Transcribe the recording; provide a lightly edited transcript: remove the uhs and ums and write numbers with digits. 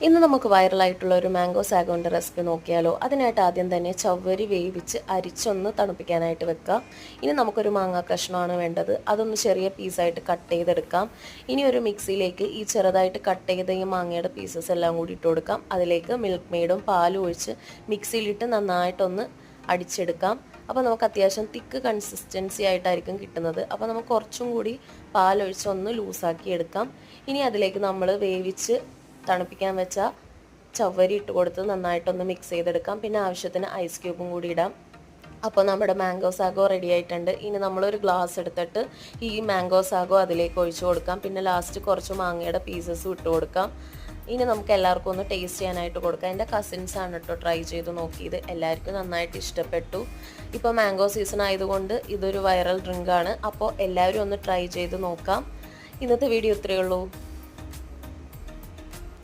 ഇന്ന് നമുക്ക് വൈറലായിട്ടുള്ള ഒരു മാംഗോ സാഗോൻ്റെ റെസിപ്പി നോക്കിയാലോ. അതിനായിട്ട് ആദ്യം തന്നെ ചവ്വരി വേവിച്ച് അരിച്ചൊന്ന് തണുപ്പിക്കാനായിട്ട് വെക്കുക. ഇനി നമുക്കൊരു മാങ്ങ കഷ്ണമാണ് വേണ്ടത്. അതൊന്ന് ചെറിയ പീസായിട്ട് കട്ട് ചെയ്തെടുക്കാം. ഇനി ഒരു മിക്സിയിലേക്ക് ഈ ചെറുതായിട്ട് കട്ട് ചെയ്ത ഈ മാങ്ങയുടെ പീസസ് എല്ലാം കൂടി ഇട്ട് കൊടുക്കാം. അതിലേക്ക് മിൽക്ക് മെയ്ഡും പാലും ഒഴിച്ച് മിക്സിയിലിട്ട് നന്നായിട്ടൊന്ന് അടിച്ചെടുക്കാം. അപ്പോൾ നമുക്ക് അത്യാവശ്യം തിക്ക് കൺസിസ്റ്റൻസി ആയിട്ടായിരിക്കും കിട്ടുന്നത്. അപ്പോൾ നമുക്ക് കുറച്ചും കൂടി പാലൊഴിച്ച് ഒന്ന് ലൂസാക്കി എടുക്കാം. ഇനി അതിലേക്ക് നമ്മൾ വേവിച്ച് തണുപ്പിക്കാൻ വെച്ച ചവ്വരി ഇട്ട് കൊടുത്ത് നന്നായിട്ടൊന്ന് മിക്സ് ചെയ്തെടുക്കാം. പിന്നെ ആവശ്യത്തിന് ഐസ് ക്യൂബും കൂടി ഇടാം. അപ്പോൾ നമ്മുടെ മാംഗോ സാഗോ റെഡി ആയിട്ടുണ്ട്. ഇനി നമ്മളൊരു ഗ്ലാസ് എടുത്തിട്ട് ഈ മാംഗോ സാഗോ അതിലേക്ക് ഒഴിച്ചു കൊടുക്കാം. പിന്നെ ലാസ്റ്റ് കുറച്ച് മാങ്ങയുടെ പീസസും ഇട്ട് കൊടുക്കാം. ഇനി നമുക്ക് എല്ലാവർക്കും ഒന്ന് ടേസ്റ്റ് ചെയ്യാനായിട്ട് കൊടുക്കാം. എൻ്റെ കസിൻസാണ് കേട്ടോ ട്രൈ ചെയ്ത് നോക്കിയത്. എല്ലാവർക്കും നന്നായിട്ട് ഇഷ്ടപ്പെട്ടു. ഇപ്പോൾ മാംഗോ സീസൺ ആയതുകൊണ്ട് ഇതൊരു വൈറൽ ഡ്രിങ്കാണ്. അപ്പോൾ എല്ലാവരും ഒന്ന് ട്രൈ ചെയ്ത് നോക്കാം. ഇന്നത്തെ വീഡിയോ ഇത്രയേ ഉള്ളൂ.